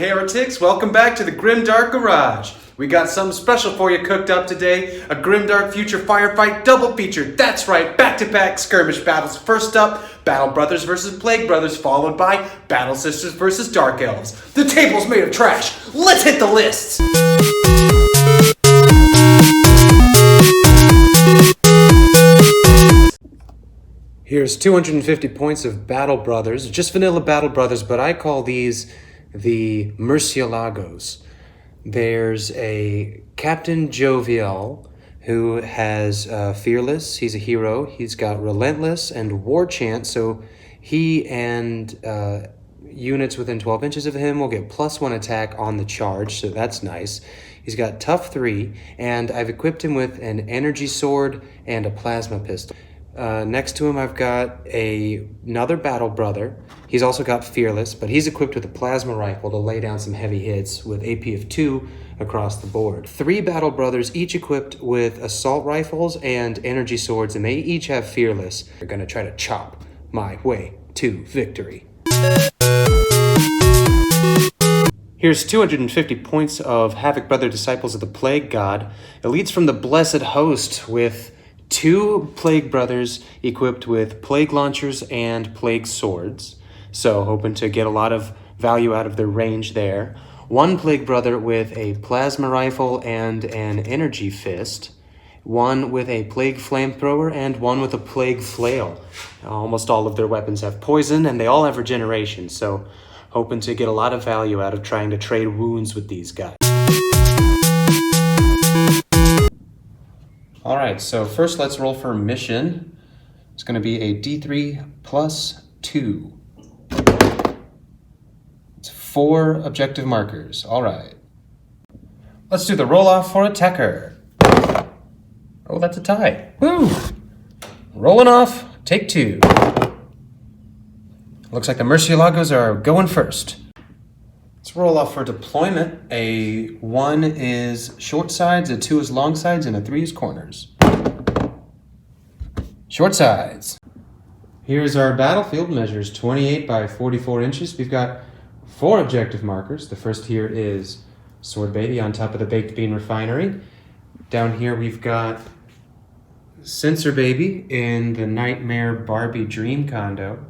heretics, welcome back to the Grimdark Garage. We got something special for you cooked up today. A Grimdark Future Firefight double feature. That's right, back-to-back skirmish battles. First up, Battle Brothers versus Plague Brothers, followed by Battle Sisters versus Dark Elves. The table's made of trash. Let's hit the lists. Here's 250 points of Battle Brothers, just vanilla Battle Brothers, but I call these the Murcielagos. There's a Captain Jovial who has Fearless. He's a hero. He's got Relentless and War Chant, so he and units within 12 inches of him will get +1 attack on the charge, so that's nice. He's got Tough 3, and I've equipped him with an energy sword and a plasma pistol. Next to him, I've got another Battle Brother. He's also got Fearless, but he's equipped with a plasma rifle to lay down some heavy hits with AP of 2 across the board. 3 Battle Brothers, each equipped with assault rifles and energy swords, and they each have Fearless. They're gonna try to chop my way to victory. Here's 250 points of Havoc Brother Disciples of the Plague God. Elites from the Blessed Host with 2 Plague Brothers equipped with Plague Launchers and Plague Swords, so hoping to get a lot of value out of their range there. 1 Plague Brother with a Plasma Rifle and an Energy Fist. 1 with a Plague Flamethrower and 1 with a Plague Flail. Almost all of their weapons have poison and they all have regeneration, so hoping to get a lot of value out of trying to trade wounds with these guys. Alright, so first let's roll for mission. It's going to be a D3 plus 2. It's 4 objective markers. Alright. Let's do the roll-off for attacker. Oh, that's a tie. Woo! Rolling off, take 2. Looks like the Murcielagos are going first. Let's roll off for deployment. A 1 is short sides, a 2 is long sides, and a 3 is corners. Short sides. Here's our battlefield, measures 28 by 44 inches. We've got 4 objective markers. The first here is Sword Baby on top of the Baked Bean Refinery. Down here we've got Sensor Baby in the Nightmare Barbie Dream Condo.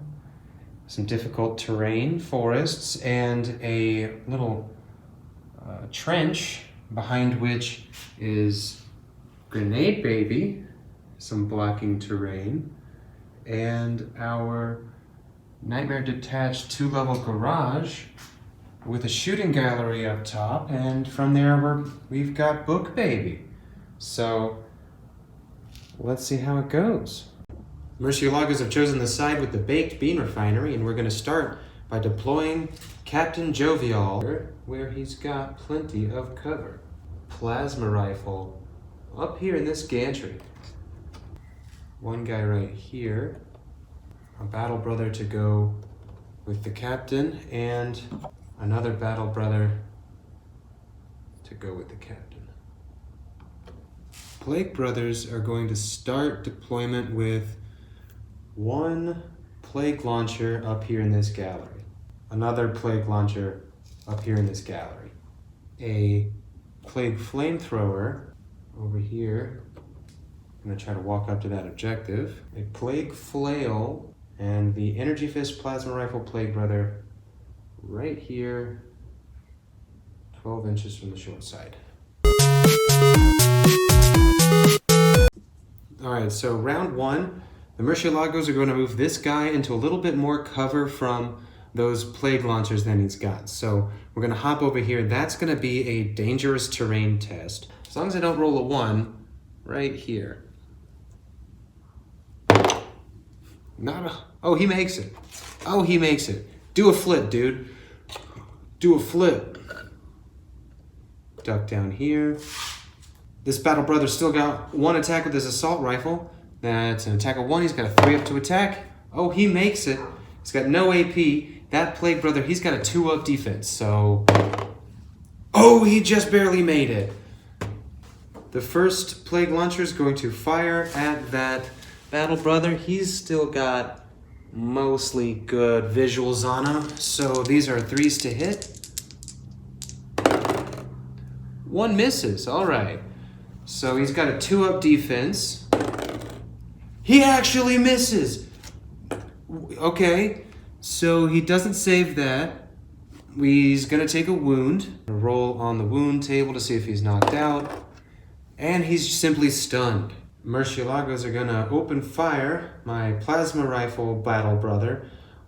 Some difficult terrain, forests, and a little trench behind which is Grenade Baby, some blocking terrain, and our Nightmare Detached 2-level garage with a shooting gallery up top, and from there we've got Book Baby. So let's see how it goes. Murcielagos have chosen the side with the Baked Bean Refinery, and we're going to start by deploying Captain Jovial, where he's got plenty of cover. Plasma rifle up here in this gantry. 1 guy right here. A Battle Brother to go with the Captain, and another Battle Brother to go with the Captain. Plague Brothers are going to start deployment with 1 Plague Launcher up here in this gallery. Another Plague Launcher up here in this gallery. A Plague Flamethrower over here. I'm going to try to walk up to that objective. A Plague Flail and the Energy Fist Plasma Rifle Plague Brother right here, 12 inches from the short side. Alright, so round 1. The Murcielagos are going to move this guy into a little bit more cover from those Plague Launchers than he's got. So we're going to hop over here. That's going to be a dangerous terrain test. As long as I don't roll a 1, right here. Oh, he makes it. Oh, he makes it. Do a flip, dude. Do a flip. Duck down here. This Battle Brother still got 1 attack with his assault rifle. That's an attack of 1. He's got a 3 up to attack. Oh, he makes it. He's got no AP. That Plague Brother, he's got a 2 up defense. So, oh, he just barely made it. The first Plague Launcher is going to fire at that Battle Brother. He's still got mostly good visuals on him. So these are 3s to hit. One misses, all right. So he's got a 2-up defense. He actually misses. Okay, so he doesn't save that. He's gonna take a wound. Roll on the wound table to see if he's knocked out. And he's simply stunned. Murcielagos are gonna open fire, my plasma rifle battle brother,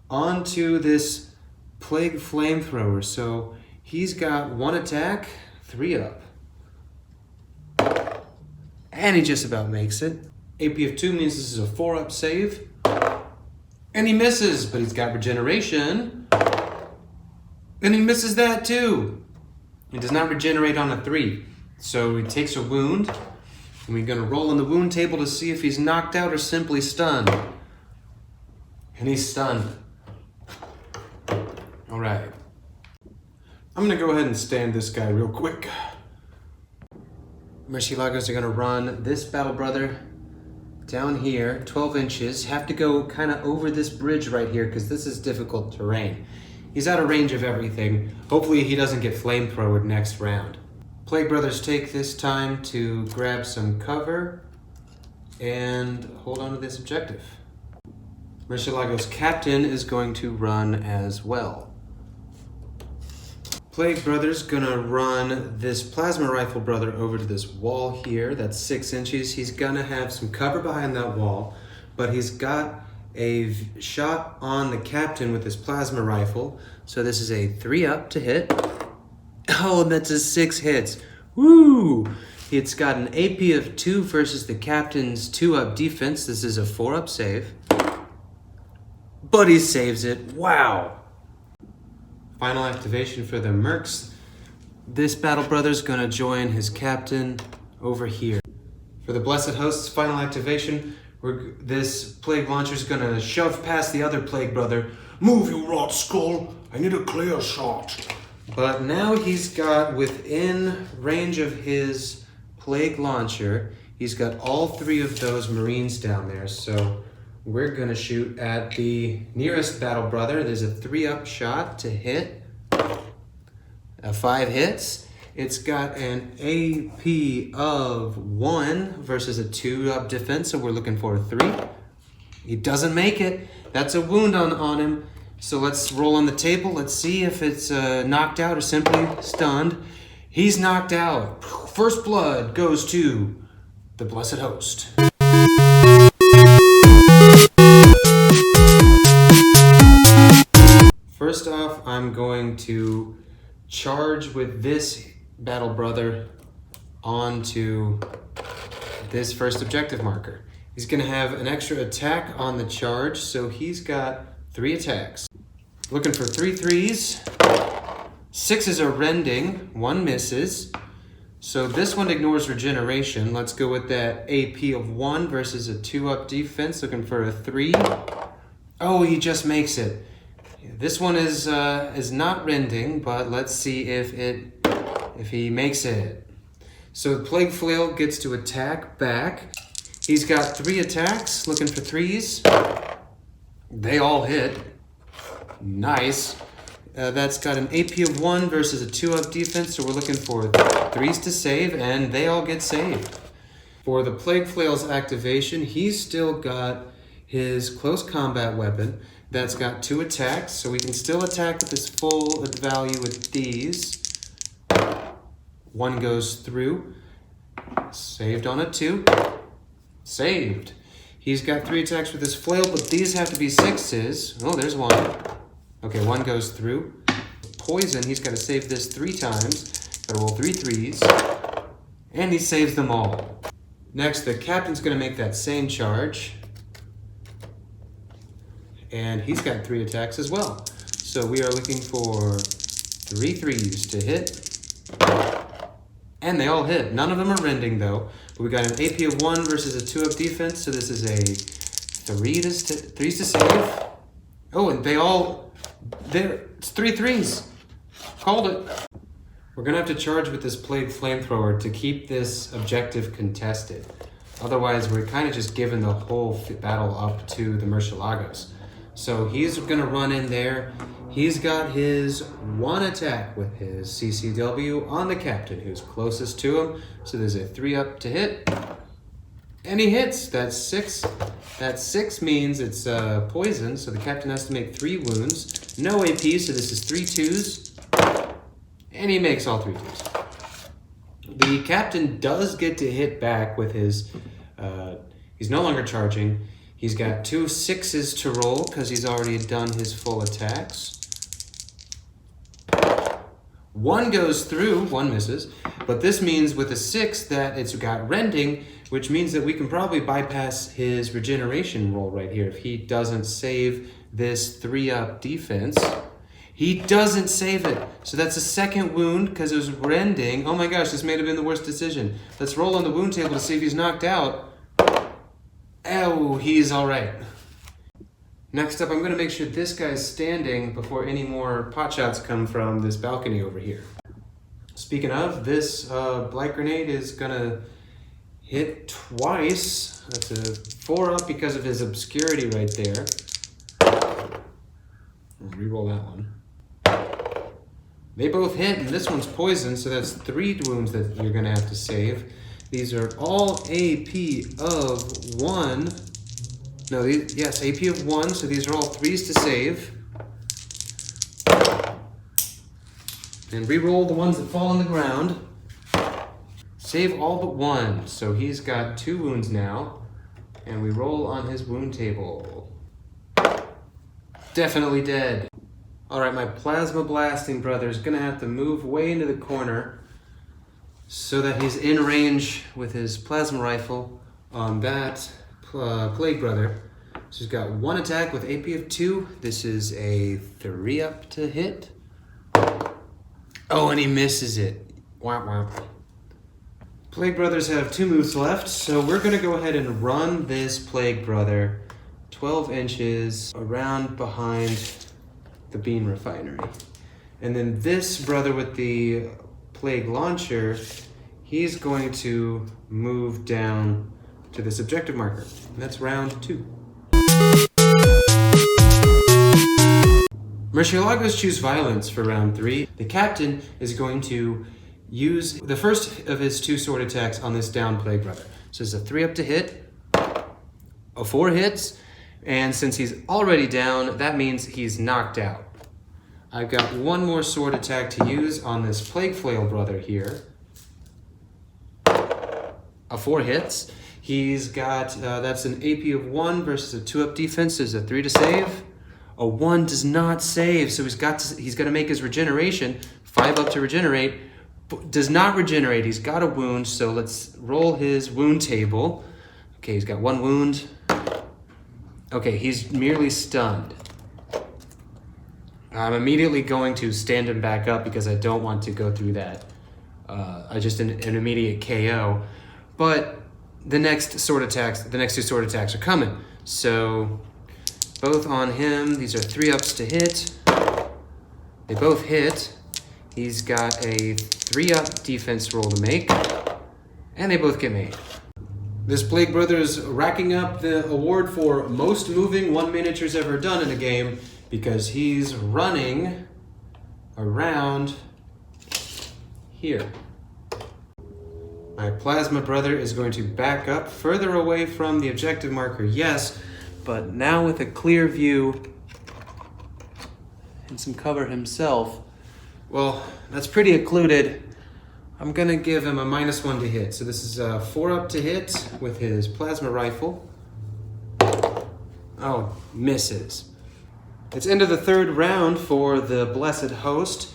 onto this plague flamethrower. So he's got 1 attack, 3 up. And he just about makes it. AP of 2 means this is a 4-up save. And he misses, but he's got regeneration. And he misses that too. He does not regenerate on a 3. So he takes a wound. And we're gonna roll on the wound table to see if he's knocked out or simply stunned. And he's stunned. All right. I'm gonna go ahead and stand this guy real quick. Murcielagos are gonna run this battle brother down here, 12 inches. Have to go kind of over this bridge right here because this is difficult terrain. He's out of range of everything. Hopefully he doesn't get flamethrowered next round. Plague Brothers take this time to grab some cover and hold on to this objective. Murcielagos' captain is going to run as well. Plague Brothers gonna run this plasma rifle brother over to this wall here. That's 6 inches. He's gonna have some cover behind that wall, but he's got a shot on the captain with his plasma rifle. So this is a 3-up to hit. Oh, and that's a 6 hits. Woo! It's got an AP of 2 versus the captain's 2-up defense. This is a 4-up save. But he saves it. Wow! Final activation for the Mercs. This battle brother's gonna join his captain over here. For the Blessed Host's final activation, this plague launcher's gonna shove past the other plague brother. Move, you rot skull! I need a clear shot. But now he's got within range of his plague launcher, he's got all 3 of those Marines down there. So we're gonna shoot at the nearest battle brother. There's a 3-up shot to hit. 5 hits. It's got an AP of 1 versus a 2-up defense, so we're looking for a 3. He doesn't make it. That's a wound on him. So let's roll on the table. Let's see if it's knocked out or simply stunned. He's knocked out. First blood goes to the Blessed Host. First off, I'm going to charge with this battle brother onto this first objective marker. He's gonna have an extra attack on the charge, so he's got 3 attacks. Looking for 3 threes. 6s are rending, 1 misses. So this one ignores regeneration. Let's go with that AP of 1 versus a 2-up defense, looking for a 3. Oh, he just makes it. This one is not rending, but let's see if he makes it. So the Plague Flail gets to attack back. He's got 3 attacks, looking for 3s. They all hit. Nice. That's got an AP of 1 versus a 2-up defense, so we're looking for 3s to save, and they all get saved. For the Plague Flail's activation, he's still got his close combat weapon. That's got 2 attacks, so we can still attack with his full value with these. 1 goes through. Saved on a 2. Saved. He's got 3 attacks with his flail, but these have to be 6s. Oh, there's 1. Okay, 1 goes through. Poison, he's got to save this 3 times. Got to roll 3 3s. And he saves them all. Next, the captain's going to make that same charge. And he's got 3 attacks as well. So we are looking for 3 3s to hit. And they all hit. None of them are rending though. But we got an AP of 1 versus a 2-up defense. So this is a 3s to save. Oh, and it's 3 3s. Called it. We're gonna have to charge with this Plague Flamethrower to keep this objective contested. Otherwise, we're kind of just giving the whole battle up to the Murcielagos. So he's gonna run in there. He's got his one attack with his CCW on the captain who's closest to him. So there's a 3-up to hit. And he hits. That's 6. That 6 means it's poison, so the captain has to make 3 wounds. No AP, so this is 3 2s. And he makes all 3 2s. The captain does get to hit back with his... he's no longer charging. He's got 2 6s to roll because he's already done his full attacks. 1 goes through, 1 misses. But this means with a 6 that it's got rending, which means that we can probably bypass his regeneration roll right here. If he doesn't save this 3-up defense, he doesn't save it. So that's a 2nd wound because it was rending. Oh my gosh, this may have been the worst decision. Let's roll on the wound table to see if he's knocked out. Oh, he's all right. Next up, I'm going to make sure this guy's standing before any more pot shots come from this balcony over here. Speaking of, this blight grenade is going to hit twice. That's a 4-up because of his obscurity right there. Reroll that one. They both hit, and this one's poison, so that's 3 wounds that you're going to have to save. These are all AP of 1. No, yes, AP of 1, so these are all 3s to save. And re-roll the ones that fall on the ground. Save all but 1, so he's got 2 wounds now. And we roll on his wound table. Definitely dead. Alright, my plasma blasting brother is going to have to move way into the corner so that he's in range with his plasma rifle on that plague brother. So he's got 1 attack with AP of 2. This is a 3-up to hit. Oh, and he misses it. Womp womp. Plague brothers have 2 moves left, so we're going to go ahead and run this plague brother 12 inches around behind the bean refinery. And then this brother with the plague launcher, he's going to move down to this objective marker. And that's round 2. Murcielagos choose violence for round 3. The captain is going to use the first of his 2 sword attacks on this down plague brother. So it's a 3-up to hit, a 4 hits, and since he's already down, that means he's knocked out. I've got 1 more sword attack to use on this plague flail brother here. A 4 hits. He's got, that's an AP of 1 versus a 2-up defense. There's a 3 to save. A 1 does not save, so he's got to make his regeneration. 5-up to regenerate. Does not regenerate. He's got a wound, so let's roll his wound table. Okay, he's got 1 wound. Okay, he's merely stunned. I'm immediately going to stand him back up because I don't want to go through that. Just an immediate KO. But the next 2 sword attacks are coming. So both on him, these are 3-ups to hit. They both hit. He's got a 3-up defense roll to make. And they both get made. This Plague Brother is racking up the award for most moving 1 miniatures ever done in a game because he's running around here. My Plasma Brother is going to back up further away from the objective marker, yes, but now with a clear view and some cover himself. Well, that's pretty occluded. I'm gonna give him a -1 to hit. So this is a 4-up to hit with his plasma rifle. Oh, misses. It's end of the 3rd round for the Blessed Host,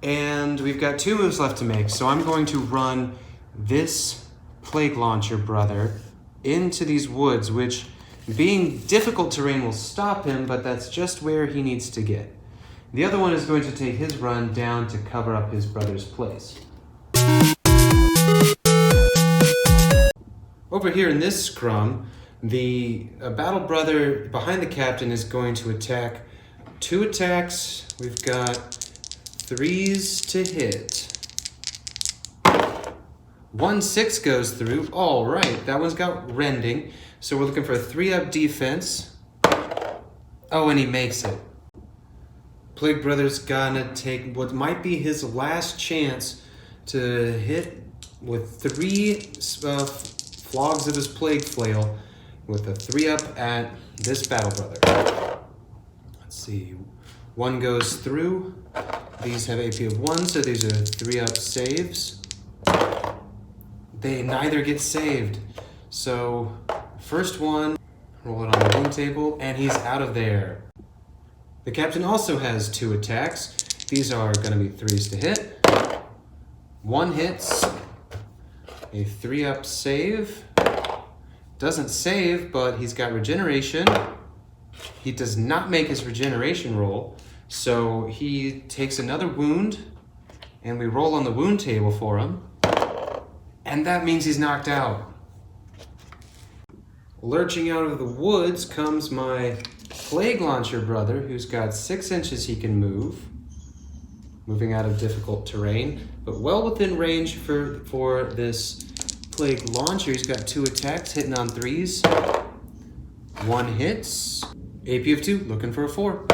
and we've got 2 moves left to make. So I'm going to run this Plague Launcher brother into these woods, which being difficult terrain will stop him, but that's just where he needs to get. The other one is going to take his run down to cover up his brother's place. Over here in this scrum, the battle brother behind the captain is going to attack. 2 attacks. We've got 3s to hit. 1 6 goes through. All right, that one's got rending. So we're looking for a 3-up defense. Oh, and he makes it. Plague Brothers gonna take what might be his last chance to hit with 3 flogs of his Plague Flail with a 3-up at this Battle Brother. Let's see. 1 goes through. These have AP of 1, so these are 3-up saves. They neither get saved. So, first one, roll it on the wound table, and he's out of there. The captain also has 2 attacks. These are going to be 3s to hit. 1 hits, a 3-up save. Doesn't save, but he's got regeneration. He does not make his regeneration roll, so he takes another wound, and we roll on the wound table for him. And that means he's knocked out. Lurching out of the woods comes my Plague Launcher brother, who's got 6 inches he can move, moving out of difficult terrain, but well within range for this Plague Launcher. He's got 2 attacks, hitting on 3s. 1 hits, AP of 2, looking for a 4.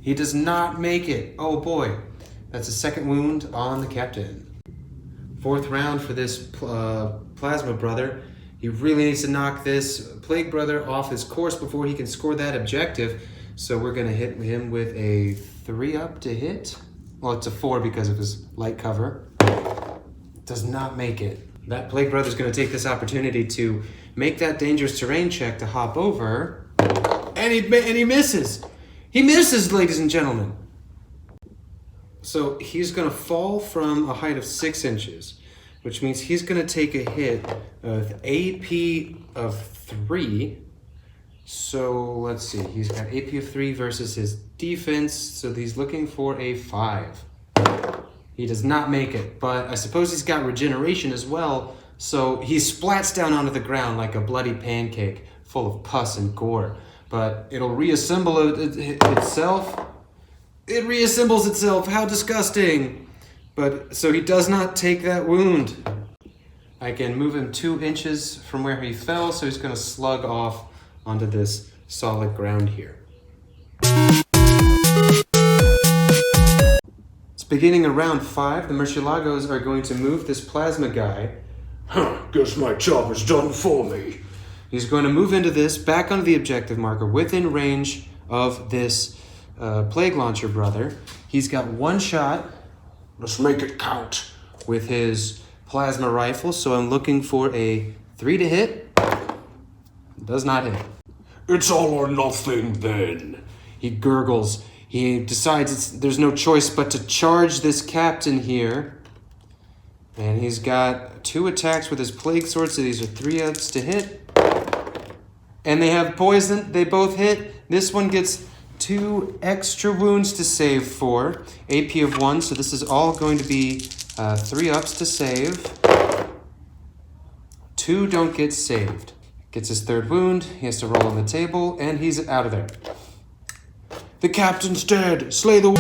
He does not make it. Oh boy, that's a 2nd wound on the captain. 4th round for this Plasma brother. He really needs to knock this Plague Brother off his course before he can score that objective. So we're going to hit him with a 3-up to hit. Well, it's a 4 because of his light cover. Does not make it. That Plague Brother's going to take this opportunity to make that dangerous terrain check to hop over. And he misses. He misses, ladies and gentlemen. So he's going to fall from a height of 6 inches, which means he's going to take a hit with AP of 3. So let's see, he's got AP of 3 versus his defense, so he's looking for a 5. He does not make it, but I suppose he's got regeneration as well, so he splats down onto the ground like a bloody pancake full of pus and gore. But it'll reassemble itself. It reassembles itself, how disgusting! But, so he does not take that wound. I can move him 2 inches from where he fell, so he's going to slug off onto this solid ground here. It's beginning of round 5. The Murcielagos are going to move this plasma guy. Guess my job is done for me. He's going to move into this, back onto the objective marker, within range of this Plague Launcher brother. He's got 1 shot. Let's make it count. With his plasma rifle, so I'm looking for a 3 to hit. Does not hit. It's all or nothing then. He gurgles. He decides there's no choice but to charge this captain here. And he's got 2 attacks with his plague sword, so these are 3-ups to hit. And they have poison. They both hit. This one gets 2 extra wounds to save for. AP of 1, so this is all going to be 3-ups to save. 2 don't get saved. Gets his 3rd wound. He has to roll on the table, and he's out of there. The captain's dead. Slay the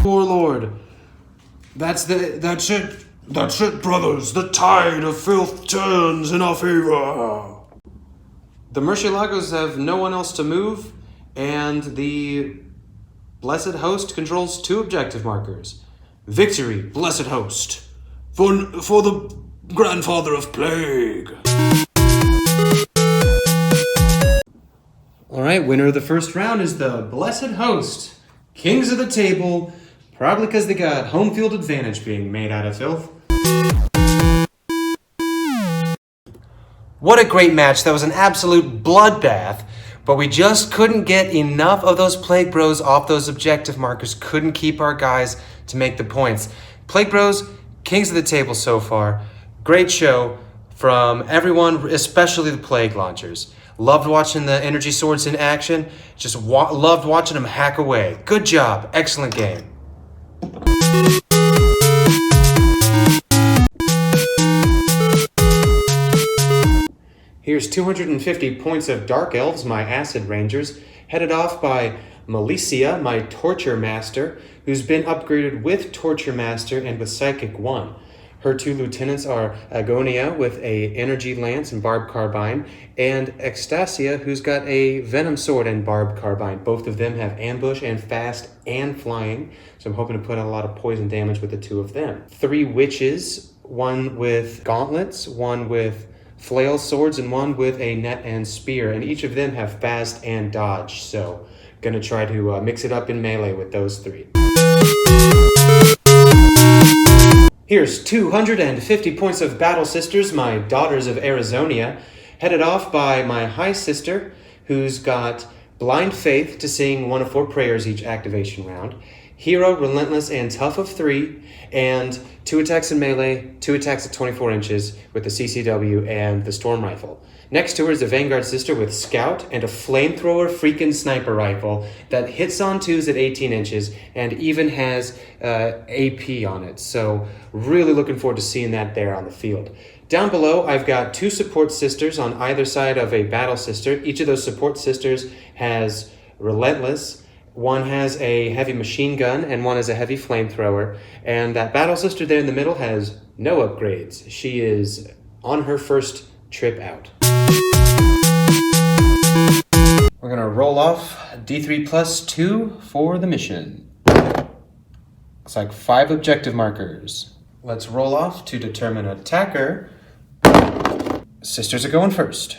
warlord. That's it. That's it, brothers. The tide of filth turns in our favor. The Murcielagos have no one else to move, and the Blessed Host controls 2 objective markers. Victory, Blessed Host. For the grandfather of plague. Alright, winner of the first round is the Blessed Host. Kings of the table, probably because they got home field advantage being made out of filth. What a great match. That was an absolute bloodbath. But we just couldn't get enough of those Plague Bros off those objective markers. Couldn't keep our guys to make the points. Plague Bros, kings of the table so far. Great show from everyone, especially the Plague Launchers. Loved watching the energy swords in action. Just loved watching them hack away. Good job. Excellent game. Here's 250 points of Dark Elves, my Acid Rangers, headed off by Malicia, my Torture Master, who's been upgraded with Torture Master and with Psychic 1. Her two lieutenants are Agonia with a energy lance and barbed carbine, and Ecstasia, who's got a venom sword and barbed carbine. Both of them have ambush and fast and flying, so I'm hoping to put out a lot of poison damage with the two of them. 3 witches, one with gauntlets, one with flail swords, and one with a net and spear, and each of them have fast and dodge, so gonna try to mix it up in melee with those 3. Here's 250 points of battle, sisters, my daughters of Arizonia, headed off by my high sister, who's got blind faith to sing 1 of 4 prayers each activation round, hero, relentless, and tough of 3, and 2 attacks in melee, 2 attacks at 24 inches with the CCW and the storm rifle. Next to her is the Vanguard sister with scout and a flamethrower freaking sniper rifle that hits on 2s at 18 inches and even has AP on it. So really looking forward to seeing that there on the field. Down below, I've got 2 support sisters on either side of a battle sister. Each of those support sisters has relentless. One has a heavy machine gun and one has a heavy flamethrower. And that battle sister there in the middle has no upgrades. She is on her first trip out. We're gonna roll off D3 plus 2 for the mission. Looks like 5 objective markers. Let's roll off to determine attacker. Sisters are going first.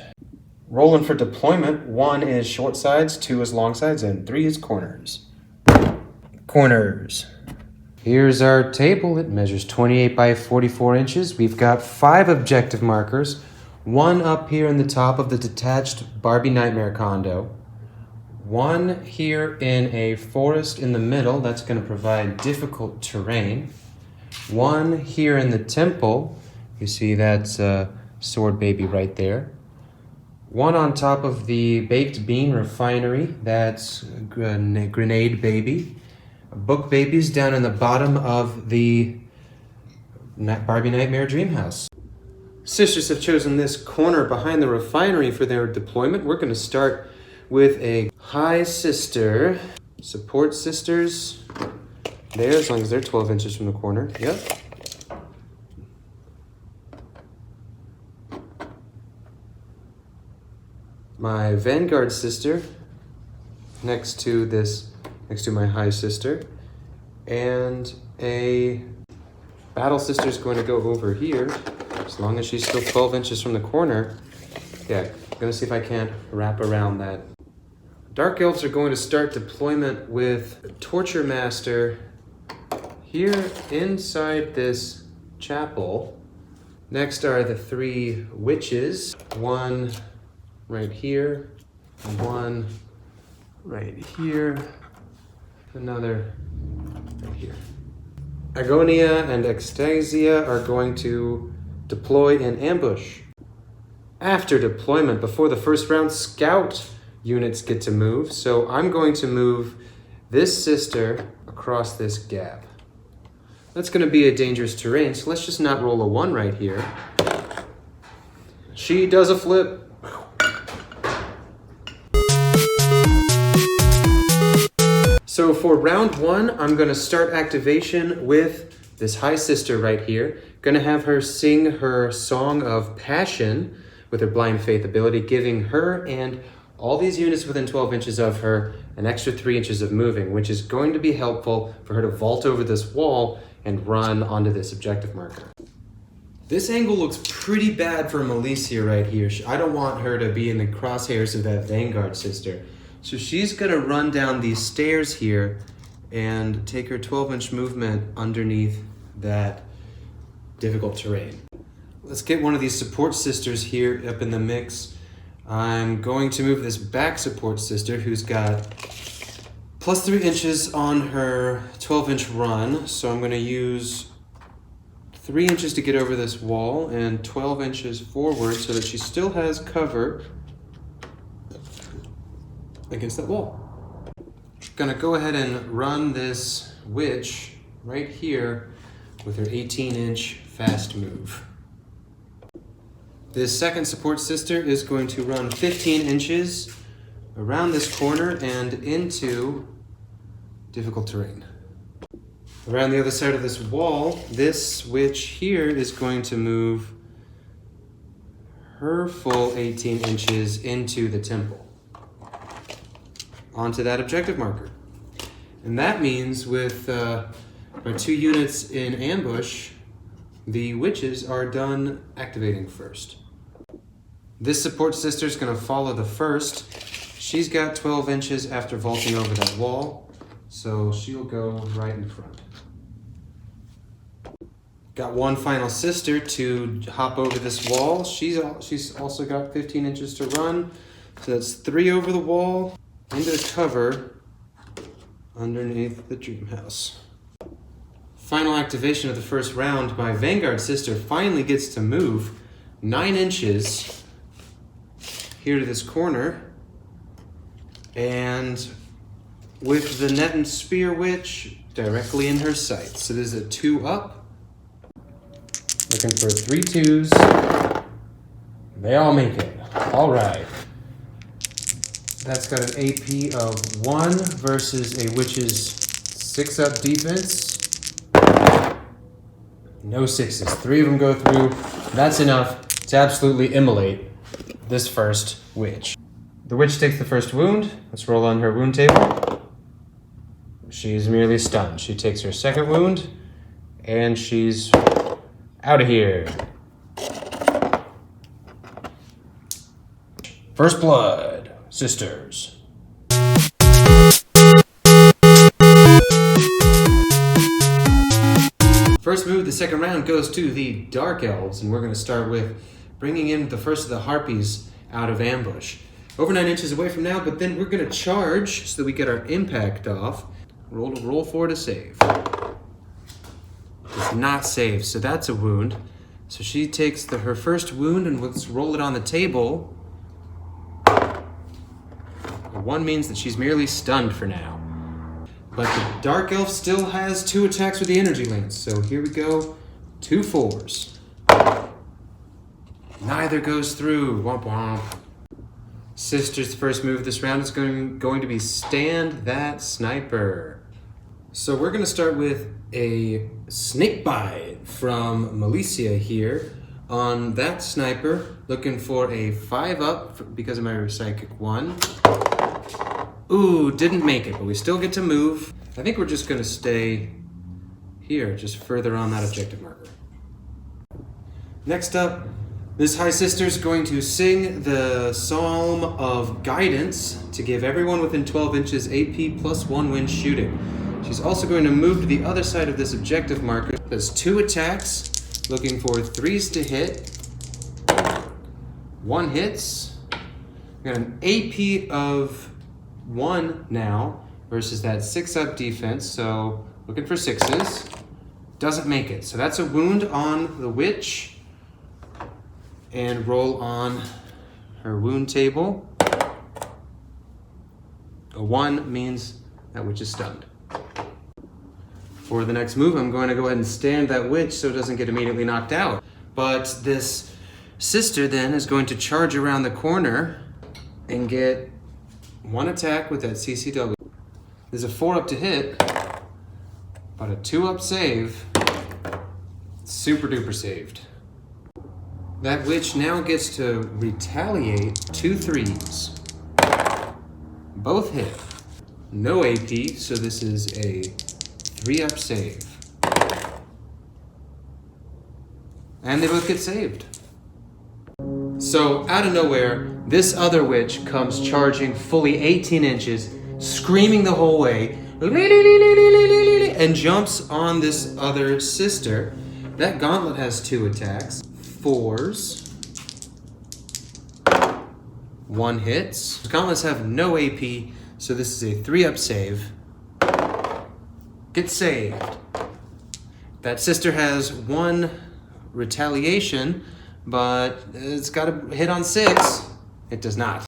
Rolling for deployment, 1 is short sides, 2 is long sides, and 3 is corners. Corners. Here's our table. It measures 28 by 44 inches. We've got 5 objective markers. 1 up here in the top of the detached Barbie Nightmare condo. 1 here in a forest in the middle. That's going to provide difficult terrain. 1 here in the temple. You see that's Sword Baby right there. 1 on top of the Baked Bean Refinery. That's Grenade Baby. Book Babies down in the bottom of the Barbie Nightmare Dream House. Sisters have chosen this corner behind the refinery for their deployment. We're going to start with a high sister. Support sisters there, as long as they're 12 inches from the corner. Yep. My Vanguard sister next to my high sister. And a battle sister is going to go over here. As long as she's still 12 inches from the corner. Yeah, I'm gonna see if I can't wrap around that. Dark Elves are going to start deployment with Torture Master here inside this chapel. Next are the 3 witches. 1 right here, 1 right here, another right here. Agonia and Ecstasia are going to deploy in ambush. After deployment, before the first round, scout units get to move. So I'm going to move this sister across this gap. That's going to be a dangerous terrain, so let's just not roll a 1 right here. She does a flip. So for round 1, I'm going to start activation with this high sister right here. Going to have her sing her song of passion with her blind faith ability, giving her and all these units within 12 inches of her an extra 3 inches of moving, which is going to be helpful for her to vault over this wall and run onto this objective marker. This angle looks pretty bad for Milicia right here. I don't want her to be in the crosshairs of that Vanguard sister. So she's gonna run down these stairs here and take her 12-inch movement underneath that difficult terrain. Let's get one of these support sisters here up in the mix. I'm going to move this back support sister who's got plus 3 inches on her 12-inch run. So I'm gonna use 3 inches to get over this wall and 12 inches forward so that she still has cover against that wall. Gonna go ahead and run this witch right here with her 18-inch fast move. This second support sister is going to run 15 inches around this corner and into difficult terrain. Around the other side of this wall, this witch here is going to move her full 18 inches into the temple, onto that objective marker. And that means with our 2 units in ambush, the witches are done activating first. This support sister is going to follow the first. She's got 12 inches after vaulting over that wall, so she'll go right in front. Got one final sister to hop over this wall. She's also got 15 inches to run, so that's 3 over the wall into the cover underneath the dream house. Final activation of the first round, my Vanguard sister finally gets to move 9 inches here to this corner, and with the net and spear witch directly in her sight. So there's a 2 up. Looking for 3 2s. They all make it. All right. That's got an AP of 1 versus a witch's 6 up defense. No 6s. 3 of them go through. That's enough to absolutely immolate this first witch. The witch takes the first wound. Let's roll on her wound table. She's merely stunned. She takes her second wound, and she's out of here. First blood, sisters. First move, the second round goes to the Dark Elves, and we're going to start with bringing in the first of the Harpies out of ambush. Over 9 inches away from now, but then we're going to charge so that we get our impact off. Roll 4 to save. Does not save, so that's a wound. So she takes her first wound, and let's roll it on the table. A 1 means that she's merely stunned for now. But the Dark Elf still has 2 attacks with the Energy Lance, so here we go. 2 4s. Neither goes through. Womp womp. Sister's first move this round is going to be Stand That Sniper. So we're going to start with a snake bite from Militia here on that sniper, looking for a 5 up because of my psychic 1. Ooh, didn't make it, but we still get to move. I think we're just going to stay here, just further on that objective marker. Next up, this High Sister is going to sing the Psalm of Guidance to give everyone within 12 inches AP plus 1 when shooting. She's also going to move to the other side of this objective marker. Does 2 attacks, looking for 3s to hit. 1 hits. We got an AP of 1 now versus that 6 up defense, so looking for 6s. Doesn't make it, so that's a wound on the witch. And roll on her wound table. A 1 means that witch is stunned. For the next move, I'm going to go ahead and stand that witch so it doesn't get immediately knocked out. But this sister then is going to charge around the corner and get 1 attack with that CCW. There's a 4 up to hit, but a 2 up save. Super duper saved. That witch now gets to retaliate 2 3s. Both hit. No AP, so this is a 3 up save. And they both get saved. So, out of nowhere, this other witch comes charging fully 18 inches, screaming the whole way, and jumps on this other sister. That gauntlet has 2 attacks. 4s. 1 hits. Gauntlets have no AP, so this is a 3 up save. Get saved. That sister has 1 retaliation, but it's got to hit on 6. It does not.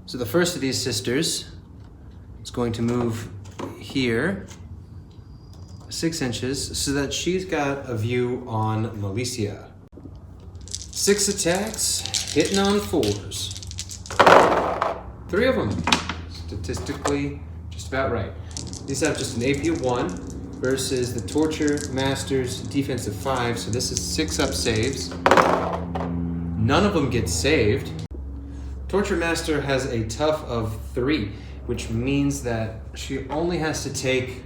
So the first of these sisters is going to move here 6 inches so that she's got a view on Militia. 6 attacks, hitting on 4s. 3 of them. Statistically, just about right. These have just an AP of 1. versus the Torture Master's defense of 5, so this is 6 up saves. None of them get saved. Torture Master has a tough of 3, which means that she only has to take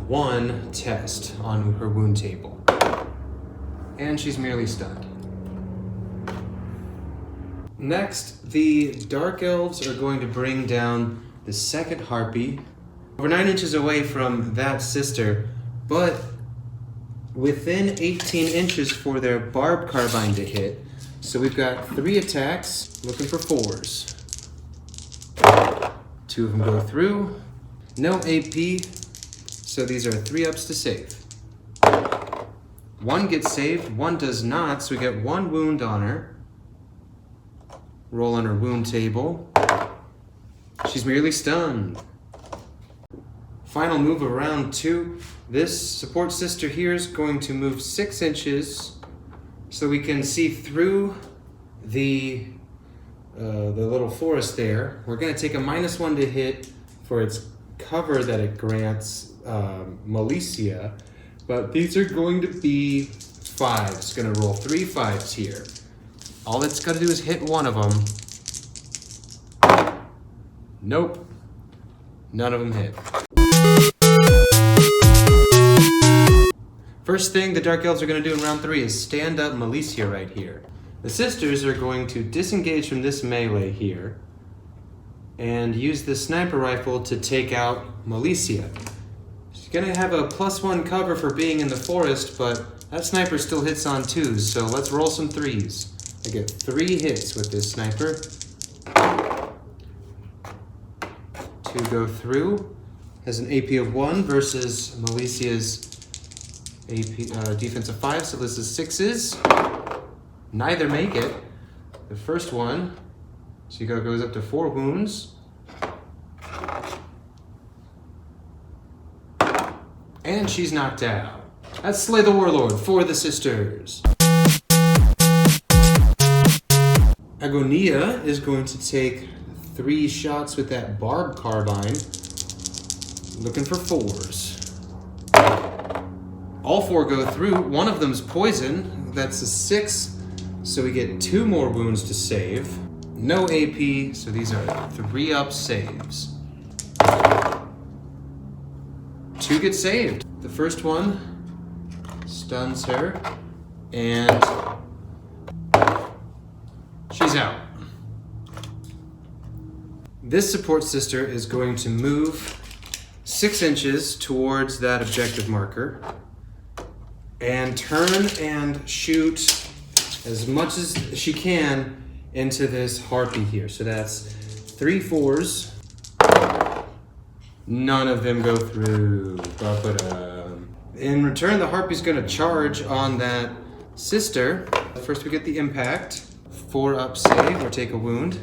1 test on her wound table. And she's merely stunned. Next, the Dark Elves are going to bring down the second Harpy, over 9 inches away from that sister, but within 18 inches for their barbed carbine to hit. So we've got 3 attacks, looking for 4s. 2 of them go through. No AP, so these are 3 ups to save. 1 gets saved, 1 does not, so we get 1 wound on her. Roll on her wound table. She's merely stunned. Final move of round 2. This support sister here is going to move 6 inches so we can see through the little forest there. We're going to take a -1 to hit for its cover that it grants Militia, but these are going to be 5s. It's going to roll 3 5s here. All it's got to do is hit 1 of them. Nope. None of them hit. First thing the Dark Elves are going to do in round 3 is stand up Militia right here. The sisters are going to disengage from this melee here and use the sniper rifle to take out Militia. She's going to have a +1 cover for being in the forest, but that sniper still hits on 2s, so let's roll some 3s. I get 3 hits with this sniper. 2 go through. Has an AP of 1 versus Militia's AP defense of 5, so this is 6s. Neither make it. The first one, she goes up to 4 wounds. And she's knocked out. That's Slay the Warlord for the sisters. Agonia is going to take 3 shots with that barbed carbine, looking for 4s. All 4 go through. 1 of them's poison. That's a 6, so we get 2 more wounds to save. No AP, so these are 3 up saves. 2 get saved. The first one stuns her, and she's out. This support sister is going to move 6 inches towards that objective marker and turn and shoot as much as she can into this Harpy here. So that's 3 4s. None of them go through. In return, the Harpy's going to charge on that sister. First we get the impact. 4 up save or take a wound.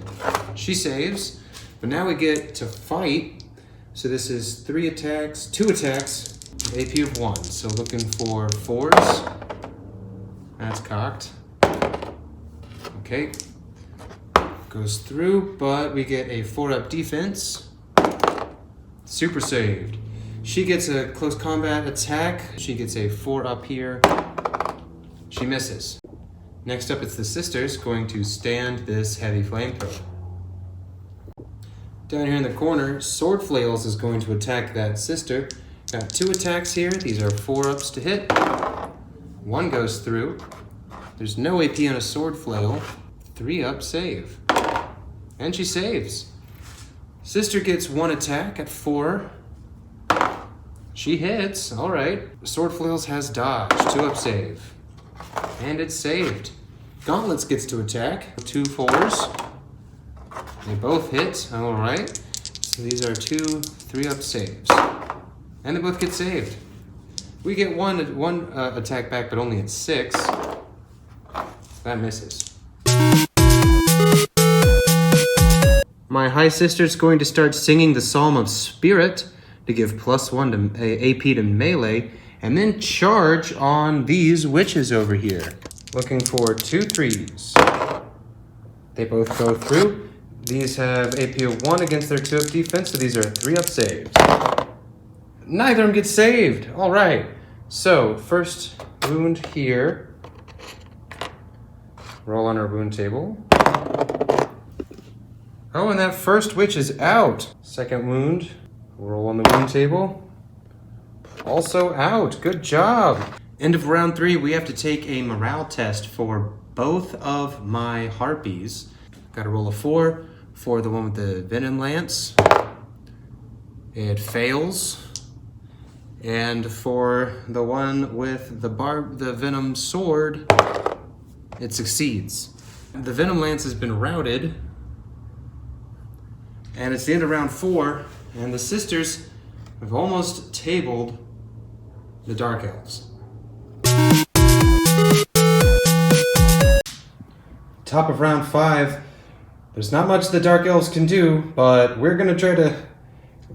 She saves. But now we get to fight. So this is 3 attacks, 2 attacks, AP of 1. So looking for 4s. That's cocked. Okay. Goes through, but we get a 4 up defense. Super saved. She gets a close combat attack. She gets a 4 up here. She misses. Next up, it's the sisters going to stand this heavy flamethrower. Down here in the corner, Sword Flails is going to attack that sister. Got 2 attacks here. These are 4 ups to hit. 1 goes through. There's no AP on a Sword Flail. 3 up save. And she saves. Sister gets 1 attack at 4. She hits. All right. Sword Flails has dodge. 2 up save. And it's saved. Gauntlets gets to attack. 2 4s. They both hit. All right. So these are 2 3 up saves. And they both get saved. We get one attack back, but only at 6. That misses. My High Sister's going to start singing the Psalm of Spirit to give +1 to AP to melee, and then charge on these witches over here. Looking for 2 3s. They both go through. These have AP of 1 against their 2 up defense, so these are 3 up saves. Neither of them gets saved. All right. So, first wound here. Roll on our wound table. Oh, and that first witch is out. Second wound. Roll on the wound table. Also out. Good job. End of round 3, we have to take a morale test for both of my harpies. Got to roll a 4 for the one with the venom lance. It fails. And for the one with the venom sword, it succeeds. The venom lance has been routed. And it's the end of round 4, and the sisters have almost tabled the Dark Elves. Top of round 5. There's not much the Dark Elves can do, but we're going to try to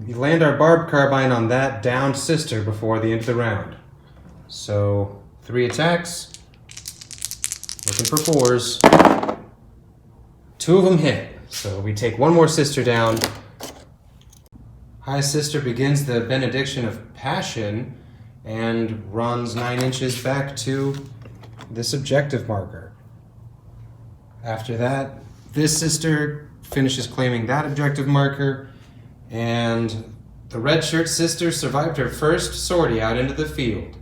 land our barbed carbine on that downed sister before the end of the round. So, 3 attacks. Looking for 4s. 2 of them hit. So we take 1 more sister down. High Sister begins the benediction of passion and runs 9 inches back to this objective marker. After that, this sister finishes claiming that objective marker, and the red shirt sister survived her first sortie out into the field.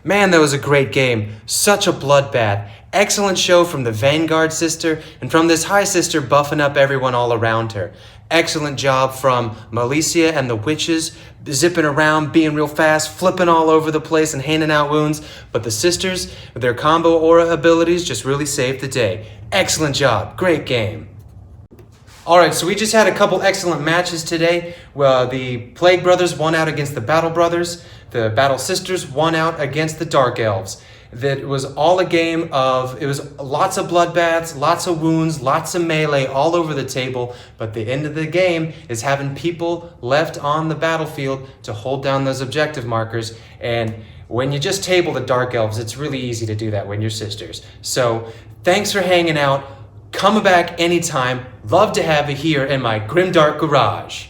Man, that was a great game. Such a bloodbath. Excellent show from the Vanguard sister and from this High Sister buffing up everyone all around her. Excellent job from Malicia and the witches, zipping around, being real fast, flipping all over the place and handing out wounds. But the sisters, with their combo aura abilities, just really saved the day. Excellent job. Great game. Alright, so we just had a couple excellent matches today. The Plague Brothers won out against the Battle Brothers. The Battle Sisters won out against the Dark Elves. That was all a game of, it was lots of bloodbaths, lots of wounds, lots of melee all over the table, but the end of the game is having people left on the battlefield to hold down those objective markers, and when you just table the Dark Elves, it's really easy to do that when you're sisters. So, thanks for hanging out. Come back anytime. Love to have you here in my Grimdark garage.